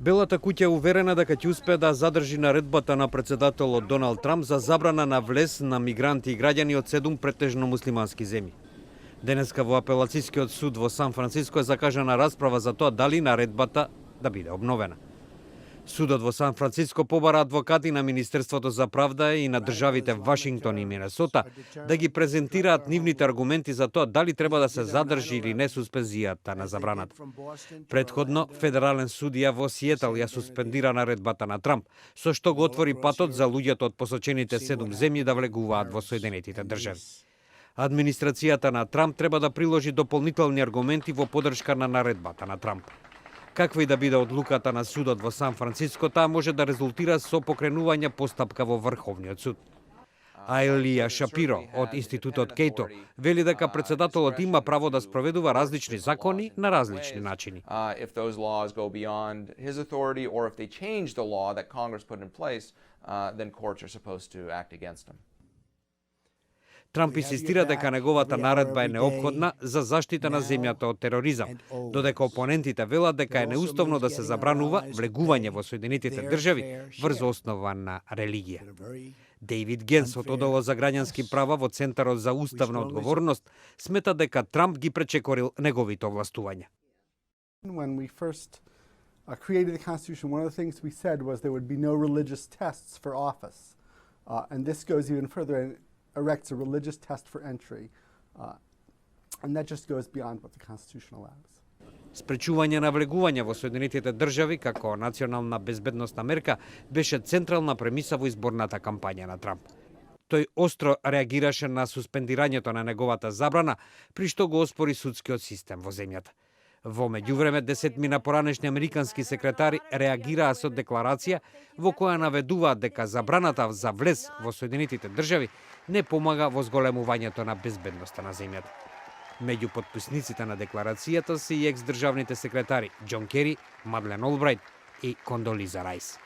Белата куќа е уверена дека ќе успее да задржи наредбата на председателот Доналд Трамп за забрана на влез на мигранти и граѓани од 7 претежно муслимански земји. Денеска во апелацискиот суд во Сан Франциско е закажана расправа за тоа дали наредбата да биде обновена. Судот во Сан Франциско побара адвокати на Министерството за правда и на државите Вашингтон и Минесота да ги презентираат нивните аргументи за тоа дали треба да се задржи или не суспензијата на забраната. Предходно, федерален судија во Сиетл ја суспендира наредбата на Трамп, со што го отвори патот за луѓето од посочените 7 земји да влегуваат во Соединетите држави. Администрацијата на Трамп треба да приложи дополнителни аргументи во поддршка на наредбата на Трамп. Каква и да биде одлуката на судот во Сан Франциско, таа може да резултира со покренување постапка во Врховниот суд. Аелија Шапиро од Институтот Кейто вели дека председателот има право да спроведува различни закони на различни начини. If those laws go beyond his authority or if they change the law that Congress put in place, then courts are supposed to act against them. Трамп инсистира дека неговата наредба е неопходна за заштита на земјата од тероризам, додека опонентите велат дека е неуставно да се забранува влегување во Соединетите држави врз основа на религија. Дейвид Генс од Одело за граѓански права во Центарот за уставна одговорност смета дека Трамп ги пречекорил неговите овластувања. When we first created the Constitution, one of the things we said was there would be no religious tests for office. And this goes even further and erects a religious test for entry. And that just goes beyond what the Constitution allows. Спречување на влегување во Соединетите држави како национална безбедносна мерка беше централна премиса во изборната кампања на Трамп. Тој остро реагираше на суспендирањето на неговата забрана, при што го оспори судскиот систем во земјата. Во меѓувреме, 10 поранешни американски секретари реагираа со декларација во која наведуваат дека забраната за влез во Соединетите држави не помага во зголемувањето на безбедноста на земјата. Меѓу потписниците на декларацијата се и екс-државните секретари Џон Кери, Мадлен Олбрајт и Кондолиза Рајс.